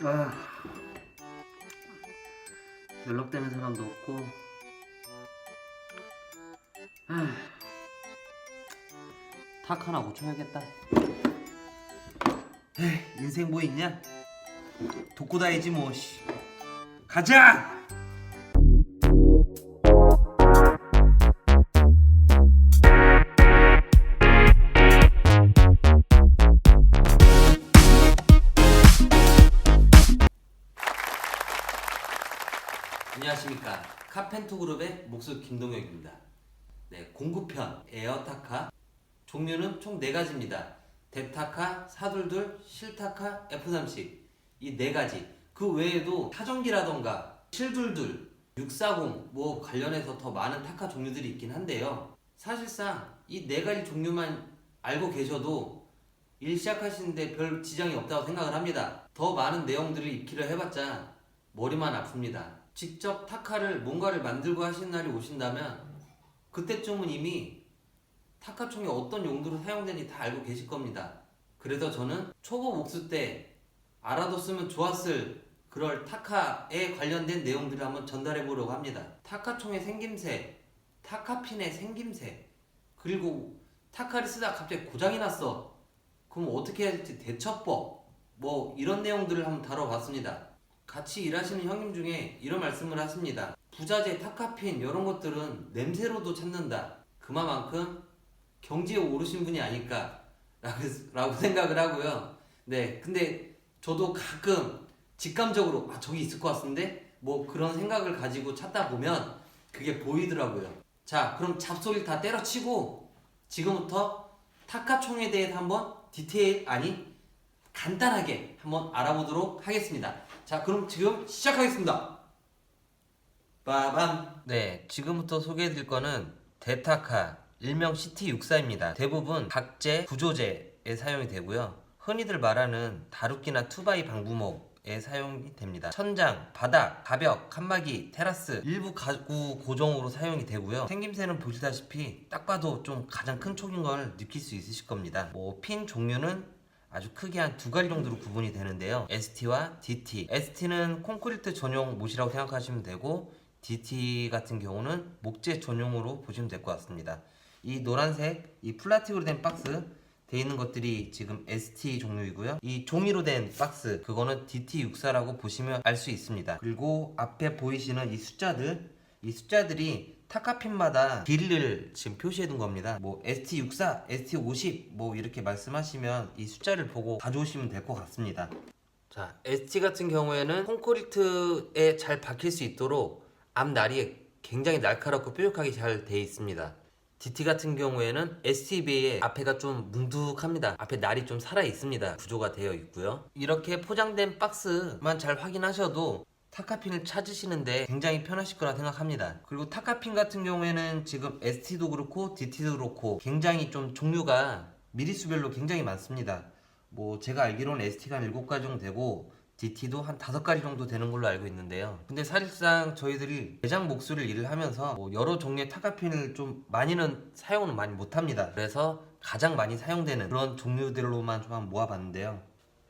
아, 연락되는 사람도 없고. 탁 하나 고쳐야겠다. 에이, 인생 뭐 있냐? 돕고 다니지 뭐. 씨. 가자! 안녕하십니까. 카펜터 그룹의 목수 김동혁입니다. 네, 공구편 에어타카 종류는 총 4가지입니다. 대타카, 사둘둘, 실타카, F30 이 4가지. 그 외에도 타전기라던가 722, 640 뭐 관련해서 더 많은 타카 종류들이 있긴 한데요. 사실상 이 4가지 종류만 알고 계셔도 일 시작하시는데 별 지장이 없다고 생각을 합니다. 더 많은 내용들을 익히려 해봤자 머리만 아픕니다. 직접 타카를 뭔가를 만들고 하시는 날이 오신다면 그때쯤은 이미 타카총이 어떤 용도로 사용되는지 다 알고 계실 겁니다. 그래서 저는 초보 목수 때 알아뒀으면 좋았을 그럴 타카에 관련된 내용들을 한번 전달해 보려고 합니다. 타카총의 생김새, 타카핀의 생김새, 그리고 타카를 쓰다 갑자기 고장이 났어. 그럼 어떻게 해야 될지 대처법, 뭐 이런 내용들을 한번 다뤄봤습니다. 같이 일하시는 형님 중에 이런 말씀을 하십니다. 부자재, 타카핀 이런 것들은 냄새로도 찾는다. 그만큼 경지에 오르신 분이 아닐까 라고 생각을 하고요. 네, 근데 저도 가끔 직감적으로 저기 있을 것 같은데 뭐 그런 생각을 가지고 찾다 보면 그게 보이더라고요. 자, 그럼 잡소리를 다 때려치고 지금부터 타카총에 대해서 한번 간단하게 한번 알아보도록 하겠습니다. 자, 그럼 지금 시작하겠습니다. 빠밤. 네, 지금부터 소개해드릴 거는 대타카, 일명 CT64입니다. 대부분 각재, 구조재에 사용이 되고요. 흔히들 말하는 다루키나 투바이 방부목에 사용이 됩니다. 천장, 바닥, 가벽, 칸막이, 테라스, 일부 가구 고정으로 사용이 되고요. 생김새는 보시다시피 딱 봐도 좀 가장 큰 촉인 걸 느낄 수 있으실 겁니다. 핀 종류는 아주 크게 한 2가지 정도로 구분이 되는데요. ST와 DT. ST는 콘크리트 전용 못이라고 생각하시면 되고 DT 같은 경우는 목재 전용으로 보시면 될 것 같습니다. 이 노란색 이 플라스틱으로 된 박스 돼 있는 것들이 지금 ST 종류이고요. 이 종이로 된 박스 그거는 DT64라고 보시면 알 수 있습니다. 그리고 앞에 보이시는 이 숫자들이 타카핀마다 길이를 지금 표시해 둔 겁니다. 뭐 ST64, ST50 뭐 이렇게 말씀하시면 이 숫자를 보고 가져오시면 될 것 같습니다. 자, ST 같은 경우에는 콘크리트에 잘 박힐 수 있도록 앞날이 굉장히 날카롭고 뾰족하게 잘 되어 있습니다. DT 같은 경우에는 ST에 비해 앞에가 좀 뭉툭합니다. 앞에 날이 좀 살아 있습니다. 구조가 되어 있고요. 이렇게 포장된 박스만 잘 확인하셔도 타카핀을 찾으시는데 굉장히 편하실 거라 생각합니다. 그리고 타카핀 같은 경우에는 지금 ST도 그렇고 DT도 그렇고 굉장히 좀 종류가 미리수별로 굉장히 많습니다. 뭐 제가 알기로는 ST가 한 7가지 정도 되고 DT도 한 5가지 정도 되는 걸로 알고 있는데요. 근데 사실상 저희들이 매장 목수를 일을 하면서 뭐 여러 종류의 타카핀을 좀 많이는 사용은 많이 못합니다. 그래서 가장 많이 사용되는 그런 종류들로만 좀 한번 모아봤는데요.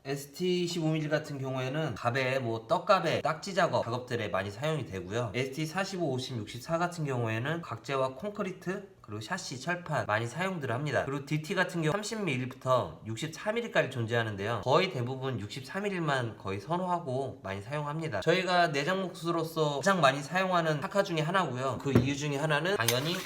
ST25mm 같은 경우에는 갑에 뭐 떡갑에 딱지 작업들에 많이 사용이 되고요. ST45, 50, 64 같은 경우에는 각재와 콘크리트 그리고 샤시, 철판 많이 사용들을 합니다. 그리고 DT 같은 경우 30mm부터 63mm까지 존재하는데요. 거의 대부분 63mm만 거의 선호하고 많이 사용합니다. 저희가 내장 목수로서 가장 많이 사용하는 타카 중에 하나고요. 그 이유 중에 하나는 당연히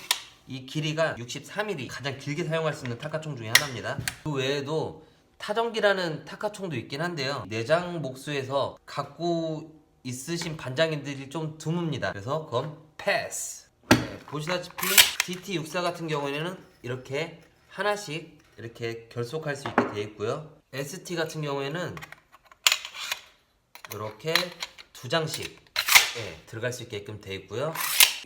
이 길이가 63mm 가장 길게 사용할 수 있는 타카총 중에 하나입니다. 그 외에도 타전기라는 타카총도 있긴 한데요. 내장 목수에서 갖고 있으신 반장님들이 좀 드뭅니다. 그래서 그건 패스. 네, 보시다시피 DT64 같은 경우에는 이렇게 하나씩 이렇게 결속할 수 있게 되어 있고요. ST 같은 경우에는 이렇게 2장씩 들어갈 수 있게끔 되어 있고요.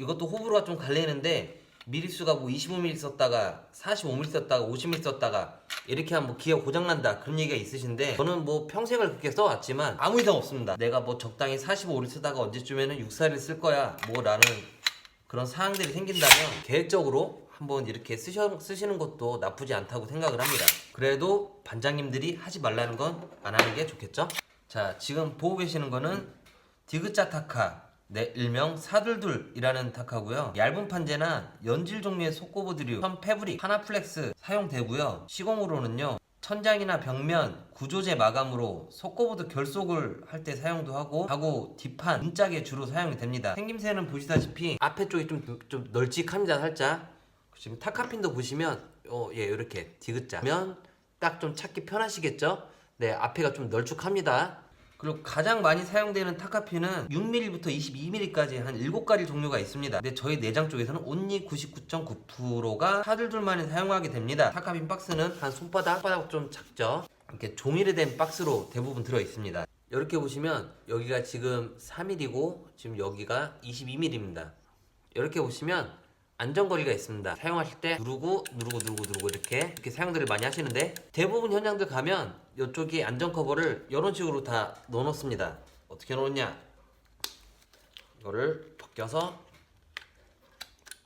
이것도 호불호가 좀 갈리는데 미리수가 뭐 25mm 썼다가 45mm 썼다가 50mm 썼다가 이렇게 하면 뭐 기어 고장난다 그런 얘기가 있으신데 저는 뭐 평생을 그렇게 써왔지만 아무 이상 없습니다. 내가 뭐 적당히 45mm 쓰다가 언제쯤에는 64를 쓸 거야 뭐 라는 그런 사항들이 생긴다면 계획적으로 한번 이렇게 쓰시는 것도 나쁘지 않다고 생각을 합니다. 그래도 반장님들이 하지 말라는 건 안 하는 게 좋겠죠? 자, 지금 보고 계시는 거는 디귿자 타카, 네, 일명 사둘둘이라는 타카고요. 얇은 판재나 연질 종류의 속고보드류, 선 패브릭, 하나플렉스 사용되고요. 시공으로는요, 천장이나 벽면, 구조재 마감으로 속고보드 결속을 할 때 사용도 하고, 가구 뒷판, 문짝에 주로 사용이 됩니다. 생김새는 보시다시피 앞에 쪽이 좀 널찍합니다. 살짝. 지금 타카핀도 보시면 예, 이렇게 디귿자면 딱 좀 찾기 편하시겠죠? 네, 앞에가 좀 널쭉합니다. 그리고 가장 많이 사용되는 타카핀은 6mm부터 22mm까지 한 7가지 종류가 있습니다. 근데 저희 내장 쪽에서는 온리 99.9%가 사둘둘만이 사용하게 됩니다. 타카핀 박스는 한 손바닥 좀 작죠? 이렇게 종이로 된 박스로 대부분 들어 있습니다. 이렇게 보시면 여기가 지금 3mm고 지금 여기가 22mm입니다. 이렇게 보시면 안전거리가 있습니다. 사용하실 때 누르고 이렇게 사용들을 많이 하시는데, 대부분 현장들 가면 이쪽이 안전 커버를 이런 식으로 다 넣어놓습니다. 어떻게 넣었냐? 이거를 벗겨서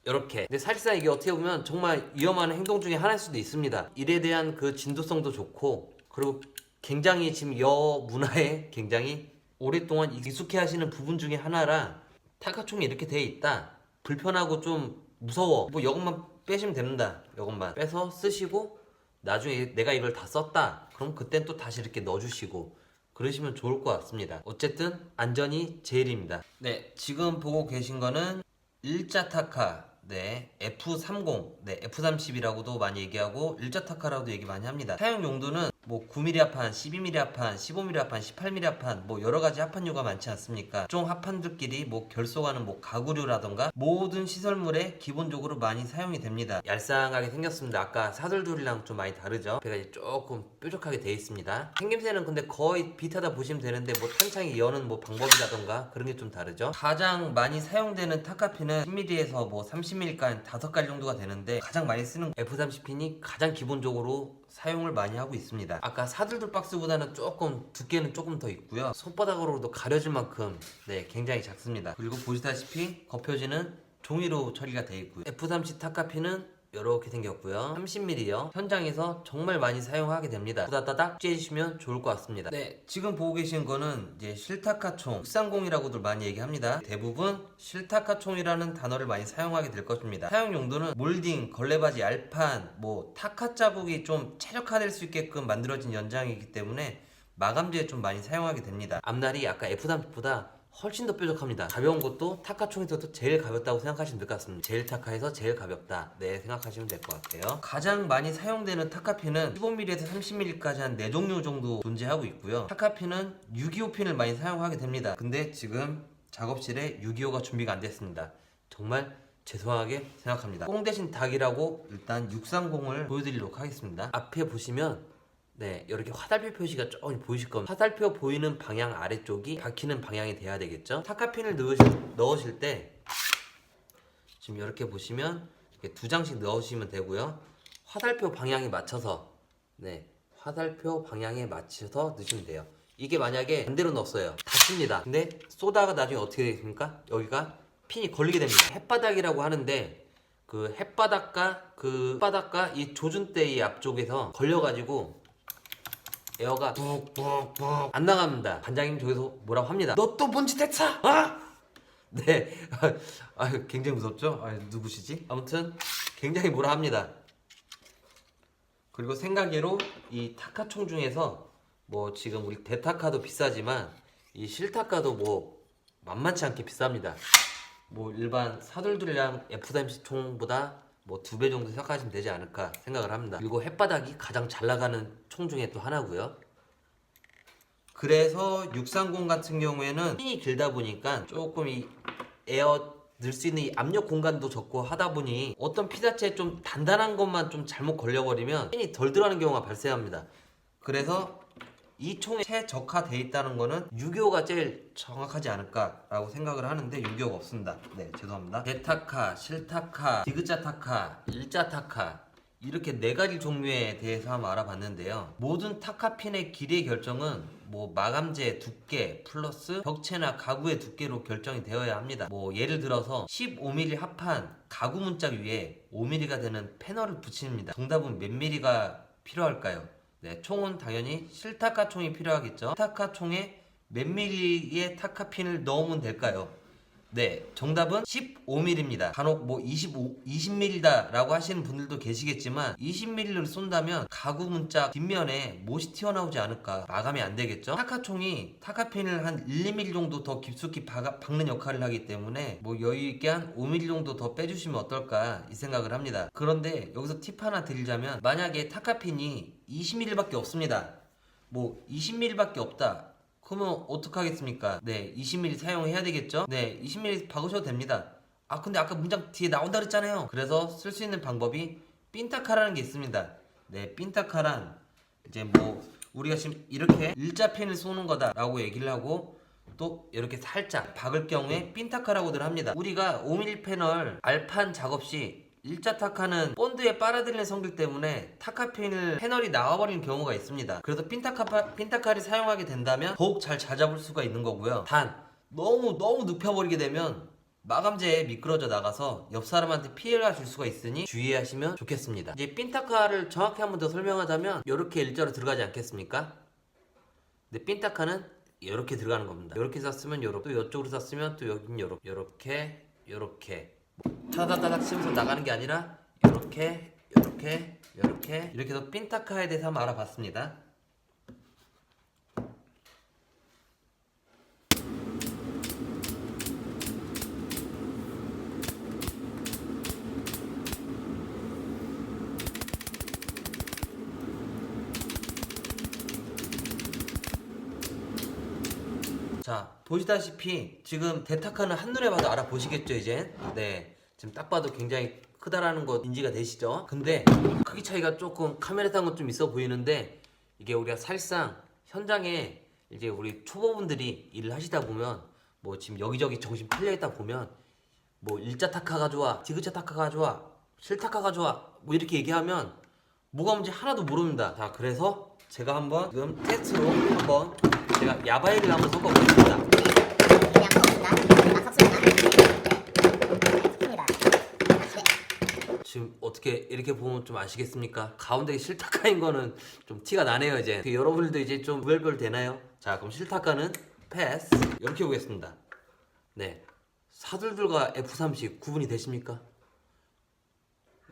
이렇게. 근데 사실상 이게 어떻게 보면 정말 위험한 행동 중에 하나일 수도 있습니다. 일에 대한 그 진도성도 좋고, 그리고 굉장히 지금 여 문화에 굉장히 오랫동안 익숙해 하시는 부분 중에 하나라, 타카총이 이렇게 되어 있다, 불편하고 좀 무서워, 뭐 이것만 빼시면 됩니다. 이것만 빼서 쓰시고, 나중에 내가 이걸 다 썼다 그럼 그땐 또 다시 이렇게 넣어주시고 그러시면 좋을 것 같습니다. 어쨌든 안전이 제일입니다. 네, 지금 보고 계신 거는 일자 타카, 네, F30, 네, F30이라고도 많이 얘기하고 일자 타카라고도 얘기 많이 합니다. 사용 용도는 뭐 9mm 합판, 12mm 합판, 15mm 합판, 18mm 합판, 뭐 여러가지 합판류가 많지 않습니까? 종 합판들끼리 뭐 결속하는 뭐 가구류라던가 모든 시설물에 기본적으로 많이 사용이 됩니다. 얄쌍하게 생겼습니다. 아까 사둘둘이랑 좀 많이 다르죠? 배가 이제 조금 뾰족하게 되어 있습니다. 생김새는 근데 거의 비슷하다 보시면 되는데, 뭐 탄창이 여는 뭐 방법이라던가 그런 게 좀 다르죠. 가장 많이 사용되는 타카핀은 10mm에서 뭐 30mm까지 5가지 정도가 되는데, 가장 많이 쓰는 F30핀이 가장 기본적으로 사용을 많이 하고 있습니다. 아까 사둘둘 박스보다는 조금 두께는 조금 더 있고요. 손바닥으로도 가려질 만큼 네, 굉장히 작습니다. 그리고 보시다시피 겉표지는 종이로 처리가 되어 있고요. F30 타카핀은 이렇게 생겼고요. 30mm요. 현장에서 정말 많이 사용하게 됩니다. 후다다닥 쬐주시면 좋을 것 같습니다. 네, 지금 보고 계신 거는 이제 실타카총 630이라고들 많이 얘기합니다. 대부분 실타카총이라는 단어를 많이 사용하게 될 것입니다. 사용 용도는 몰딩, 걸레바지, 알판, 뭐 타카 자국이 좀 최적화될 수 있게끔 만들어진 연장이기 때문에 마감재에 좀 많이 사용하게 됩니다. 앞날이 아까 F30보다 훨씬 더 뾰족합니다. 가벼운 것도 타카총에서도 제일 가볍다고 생각하시면 될 것 같습니다. 제일 타카에서 제일 가볍다, 네, 생각하시면 될 것 같아요. 가장 많이 사용되는 타카핀은 15mm에서 30mm까지 한 4종류 정도 존재하고 있고요. 타카핀은 625핀을 많이 사용하게 됩니다. 근데 지금 작업실에 625가 준비가 안 됐습니다. 정말 죄송하게 생각합니다. 꽁 대신 닭이라고 일단 630을 보여드리도록 하겠습니다. 앞에 보시면 네, 이렇게 화살표 표시가 조금 보이실 겁니다. 화살표 보이는 방향 아래쪽이 박히는 방향이 돼야 되겠죠. 타카핀을 넣으실 때 지금 이렇게 보시면 이렇게 2장씩 넣으시면 되고요. 화살표 방향에 맞춰서, 네, 화살표 방향에 맞춰서 넣으시면 돼요. 이게 만약에 반대로 넣었어요, 닫힙니다. 근데 쏘다가 나중에 어떻게 되겠습니까? 여기가 핀이 걸리게 됩니다. 햇바닥이라고 하는데, 그 햇바닥과 이 조준대 앞쪽에서 걸려가지고 에어가 푹푹푹 안 나갑니다. 반장님 저기서 뭐라고 합니다. 너 또 뭔 짓 했어? 네. 굉장히 무섭죠? 누구시지? 아무튼 굉장히 뭐라 합니다. 그리고 생각외로 이 타카총 중에서 뭐 지금 우리 대타카도 비싸지만 이 실타카도 뭐 만만치 않게 비쌉니다. 뭐 일반 사둘둘이랑 F30 총보다 뭐 2배 정도 생각하시면 되지 않을까 생각을 합니다. 그리고 햇바닥이 가장 잘 나가는 총 중에 또 하나고요. 그래서 630 같은 경우에는 핀이 길다 보니까 조금 이 에어 넣을 수 있는 이 압력 공간도 적고 하다 보니 어떤 피 자체에 좀 단단한 것만 좀 잘못 걸려버리면 핀이 덜 들어가는 경우가 발생합니다. 그래서 이 총에 최적화되어 있다는 거는 625가 제일 정확하지 않을까라고 생각을 하는데 625가 없습니다. 네, 죄송합니다. 대타카, 실타카, 디귿자 타카, 일자 타카, 이렇게 4가지 종류에 대해서 한번 알아봤는데요. 모든 타카핀의 길이의 결정은 뭐 마감재 두께 플러스 벽체나 가구의 두께로 결정이 되어야 합니다. 뭐 예를 들어서 15mm 합판 가구 문짝 위에 5mm가 되는 패널을 붙입니다. 정답은 몇 mm가 필요할까요? 네, 총은 당연히 실타카 총이 필요하겠죠. 실타카 총에 몇 밀리의 타카핀을 넣으면 될까요? 네, 정답은 15mm입니다. 간혹 뭐 20mm다 라고 하시는 분들도 계시겠지만 20mm를 쏜다면 가구 문짝 뒷면에 못이 튀어나오지 않을까, 마감이 안 되겠죠. 타카총이 타카핀을 한 1, 2mm 정도 더 깊숙이 박는 역할을 하기 때문에 뭐 여유있게 한 5mm 정도 더 빼주시면 어떨까 이 생각을 합니다. 그런데 여기서 팁 하나 드리자면, 만약에 타카핀이 20mm밖에 없습니다. 뭐 20mm밖에 없다, 그러면 어떡하겠습니까? 네, 20mm 사용해야 되겠죠? 네, 20mm 박으셔도 됩니다. 아, 근데 아까 문장 뒤에 나온다 그랬잖아요. 그래서 쓸 수 있는 방법이 핀타카라는 게 있습니다. 네, 핀타카란 이제 뭐 우리가 지금 이렇게 일자펜을 쏘는 거다 라고 얘기를 하고, 또 이렇게 살짝 박을 경우에 핀타카라고들 합니다. 우리가 5mm 패널 알판 작업 시 일자 타카는 본드에 빨아들이는 성질 때문에 타카핀을 패널이 나와버리는 경우가 있습니다. 그래서 핀타카를 사용하게 된다면 더욱 잘 잡을 수가 있는 거고요. 단 너무 눕혀버리게 되면 마감재에 미끄러져 나가서 옆 사람한테 피해가 줄 수가 있으니 주의하시면 좋겠습니다. 이제 핀타카를 정확히 한 번 더 설명하자면 이렇게 일자로 들어가지 않겠습니까? 근데 핀타카는 이렇게 들어가는 겁니다. 이렇게 쐈으면 요렇게, 또 이쪽으로 쐈으면 또 여긴 요렇게 타다다닥 치면서 나가는 게 아니라 이렇게 해서 핀타카에 대해서 한번 알아봤습니다. 자, 보시다시피 지금 데타카는 한눈에 봐도 알아보시겠죠 이제? 네, 지금 딱 봐도 굉장히 크다라는 거 인지가 되시죠? 근데 크기 차이가 조금 카메라상은 좀 있어 보이는데, 이게 우리가 사실상 현장에 이제 우리 초보분들이 일을 하시다 보면 뭐 지금 여기저기 정신 팔려 있다 보면 뭐 일자 타카가 좋아, 디귿자 타카가 좋아, 실타카가 좋아 뭐 이렇게 얘기하면 뭐가 뭔지 하나도 모릅니다. 자, 그래서 제가 한번 지금 테스트로 한번 제가 야바이를 한번 섞어보겠습니다. 그냥 섞습니다. 막 섞습니다. 섞습니다. 네. 지금 어떻게 이렇게 보면 좀 아시겠습니까? 가운데 실타카인 거는 좀 티가 나네요 이제. 여러분들도 이제 좀 구별별 되나요? 자, 그럼 실타카는 패스. 이렇게 보겠습니다. 네, 사둘둘과 F30 구분이 되십니까?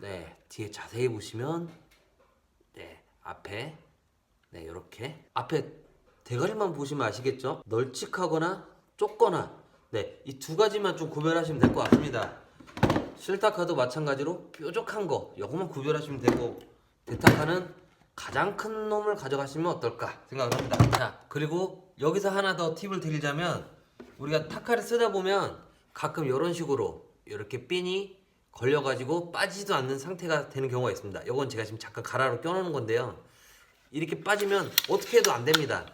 네, 뒤에 자세히 보시면 네, 앞에 네, 이렇게 앞에 대가리만 보시면 아시겠죠? 널찍하거나 좁거나, 네, 이 두 가지만 좀 구별하시면 될 것 같습니다. 실타카도 마찬가지로 뾰족한 거, 이것만 구별하시면 되고, 데타카는 가장 큰 놈을 가져가시면 어떨까 생각을 합니다. 자, 그리고 여기서 하나 더 팁을 드리자면, 우리가 타카를 쓰다 보면 가끔 이런 식으로 이렇게 핀이 걸려가지고 빠지지도 않는 상태가 되는 경우가 있습니다. 이건 제가 지금 잠깐 가라로 껴놓은 건데요, 이렇게 빠지면 어떻게 해도 안 됩니다.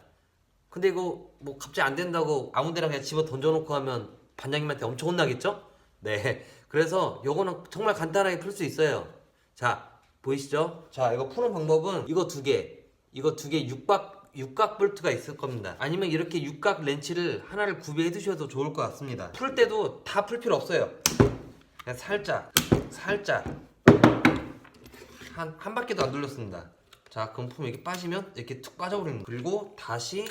근데 이거 뭐 갑자기 안 된다고 아무데나 그냥 집어 던져놓고 하면 반장님한테 엄청 혼나겠죠? 네, 그래서 요거는 정말 간단하게 풀 수 있어요. 자, 보이시죠? 자, 이거 푸는 방법은 이거 두 개 육각 볼트가 있을 겁니다. 아니면 이렇게 육각 렌치를 하나를 구비해 두셔도 좋을 것 같습니다. 풀 때도 다 풀 필요 없어요. 그냥 살짝 한 바퀴도 안 돌렸습니다. 자, 그럼 풀면 이렇게 빠지면 이렇게 툭 빠져버리는 거예요. 그리고 다시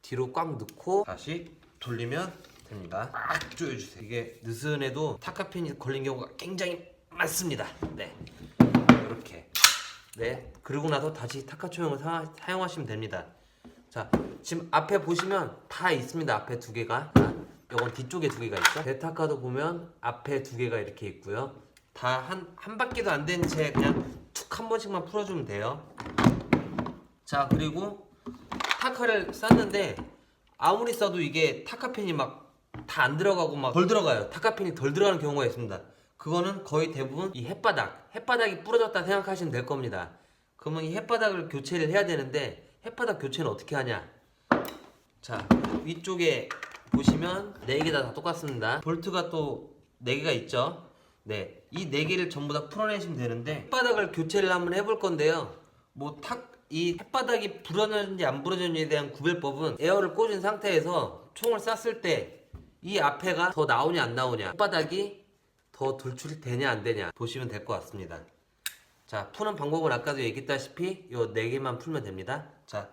뒤로 꽉 넣고 다시 돌리면 됩니다. 꽉 조여주세요. 이게 느슨해도 타카핀이 걸린 경우가 굉장히 많습니다. 네, 이렇게. 네, 그리고 나서 다시 타카초용을 사용하시면 됩니다. 자, 지금 앞에 보시면 다 있습니다. 앞에 두 개가. 이건 뒤쪽에 두 개가 있죠. 데타카도 보면 앞에 두 개가 이렇게 있고요. 다 한 바퀴도 안 된 채 그냥 툭 한 번씩만 풀어주면 돼요. 자, 그리고 타카를 쌌는데 아무리 써도 이게 타카핀이 막 다 안 들어가고 막 덜 들어가요. 타카핀이 덜 들어가는 경우가 있습니다. 그거는 거의 대부분 이 햇바닥이 부러졌다 생각하시면 될 겁니다. 그러면 이 햇바닥을 교체를 해야 되는데, 햇바닥 교체는 어떻게 하냐? 자, 위쪽에 보시면 4개 다 똑같습니다. 볼트가 또 4개가 있죠. 네, 이 4개를 전부 다 풀어내시면 되는데, 햇바닥을 교체를 한번 해볼 건데요, 이 햇바닥이 부러졌는지 안 부러졌는지에 대한 구별법은 에어를 꽂은 상태에서 총을 쐈을 때 이 앞에가 더 나오냐 안 나오냐, 햇바닥이 더 돌출되냐 안 되냐 보시면 될 것 같습니다. 자, 푸는 방법은 아까도 얘기했다시피 요 4개만 풀면 됩니다. 자,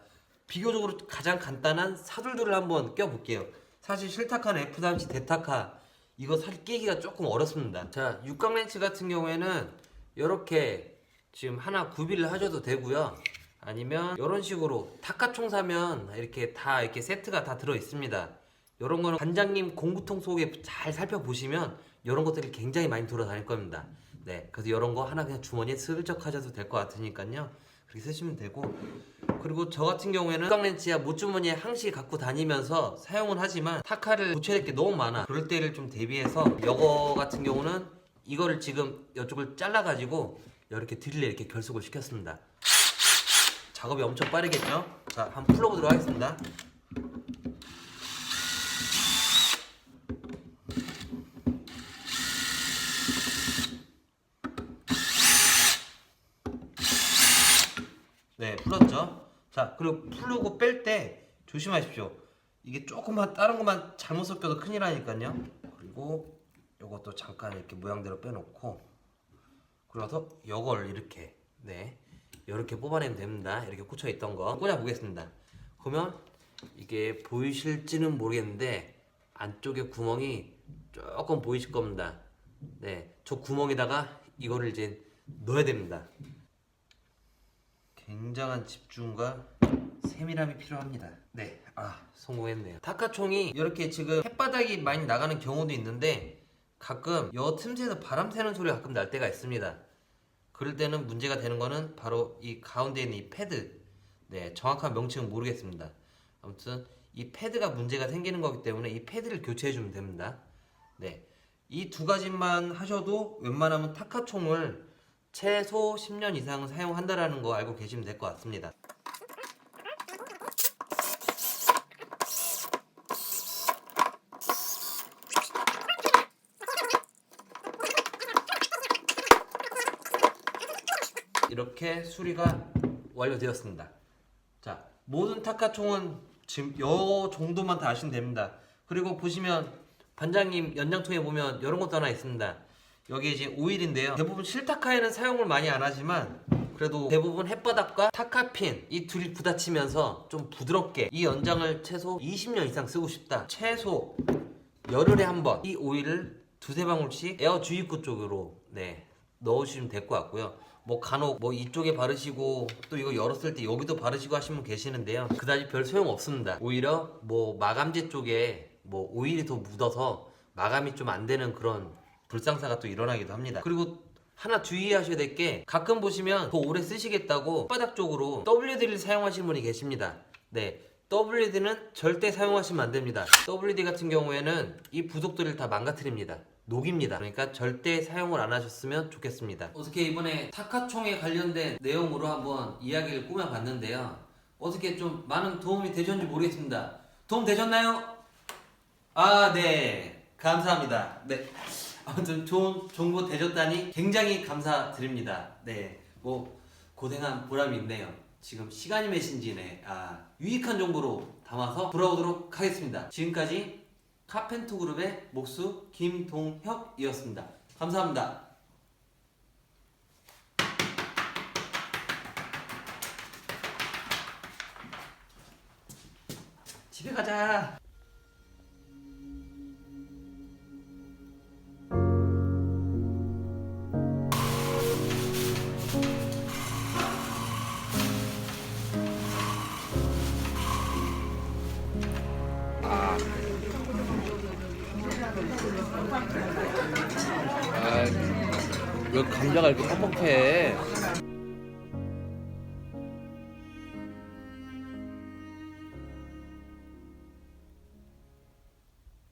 비교적으로 가장 간단한 사둘둘을 한번 껴볼게요. 사실 실타카는 F-C 대타카 이거 사실 끼기가 조금 어렵습니다. 자, 육각 렌치 같은 경우에는 이렇게 지금 하나 구비를 하셔도 되고요. 아니면 이런 식으로 타카총 사면 이렇게 다 이렇게 세트가 다 들어 있습니다. 이런 거는 관장님 공구통 속에 잘 살펴보시면 이런 것들이 굉장히 많이 돌아다닐 겁니다. 네, 그래서 이런 거 하나 그냥 주머니에 슬쩍 하셔도 될 것 같으니까요. 그렇게 쓰시면 되고, 그리고 저 같은 경우에는 육각렌치야 못주머니에 항시 갖고 다니면서 사용은 하지만 타카를 고쳐야 될 게 너무 많아. 그럴 때를 좀 대비해서 이거 같은 경우는 이거를 지금 이쪽을 잘라가지고 이렇게 드릴에 이렇게 결속을 시켰습니다. 작업이 엄청 빠르겠죠? 자, 한번 풀어보도록 하겠습니다. 네, 풀었죠? 자, 그리고 풀고 뺄 때 조심하십시오. 이게 조금만 다른 것만 잘못 섞여도 큰일 나니까요. 그리고 요것도 잠깐 이렇게 모양대로 빼놓고, 그래서 요걸 이렇게, 네, 이렇게 뽑아내면 됩니다. 이렇게 꽂혀 있던 거 꽂아 보겠습니다. 그러면 이게 보이실지는 모르겠는데 안쪽에 구멍이 조금 보이실 겁니다. 네, 저 구멍에다가 이거를 이제 넣어야 됩니다. 굉장한 집중과 세밀함이 필요합니다. 네, 성공했네요. 타카총이 이렇게 지금 햇바닥이 많이 나가는 경우도 있는데 가끔 여 틈새에서 바람 새는 소리가 가끔 날 때가 있습니다. 그럴 때는 문제가 되는 거는 바로 이 가운데 있는 이 패드. 네, 정확한 명칭은 모르겠습니다. 아무튼 이 패드가 문제가 생기는 거기 때문에 이 패드를 교체해 주면 됩니다. 네, 이 두 가지만 하셔도 웬만하면 타카총을 최소 10년 이상은 사용한다라는 거 알고 계시면 될 것 같습니다. 이렇게 수리가 완료되었습니다. 자, 모든 타카총은 지금 요 정도만 다 아시면 됩니다. 그리고 보시면 반장님 연장통에 보면 이런 것도 하나 있습니다. 여기 이제 오일인데요. 대부분 실타카에는 사용을 많이 안 하지만 그래도 대부분 햇바닥과 타카핀 이 둘이 부딪히면서 좀 부드럽게 이 연장을 최소 20년 이상 쓰고 싶다. 최소 열흘에 한 번 이 오일을 두세 방울씩 에어 주입구 쪽으로 넣으시면 될 것 같고요. 뭐 간혹 뭐 이쪽에 바르시고 또 이거 열었을 때 여기도 바르시고 하시는 분 계시는데요. 그다지 별 소용 없습니다. 오히려 뭐 마감재 쪽에 뭐 오일이 더 묻어서 마감이 좀 안 되는 그런 불상사가 또 일어나기도 합니다. 그리고 하나 주의하셔야 될 게 가끔 보시면 더 오래 쓰시겠다고 바닥 쪽으로 WD를 사용하시는 분이 계십니다. 네, WD는 절대 사용하시면 안 됩니다. WD 같은 경우에는 이 부속들을 다 망가뜨립니다. 녹입니다. 그러니까 절대 사용을 안 하셨으면 좋겠습니다. 어떻게 이번에 타카총에 관련된 내용으로 한번 이야기를 꾸며봤는데요. 어떻게 좀 많은 도움이 되셨는지 모르겠습니다. 도움 되셨나요? 네, 감사합니다. 네, 아무튼 좋은 정보 되셨다니 굉장히 감사드립니다. 네, 뭐 고생한 보람이 있네요. 지금 시간이 몇 시인지네. 유익한 정보로 담아서 돌아오도록 하겠습니다. 지금까지 카펜터 그룹의 목수 김동혁이었습니다. 감사합니다. 집에 가자. 왜 감자가 이렇게 뻑뻑해?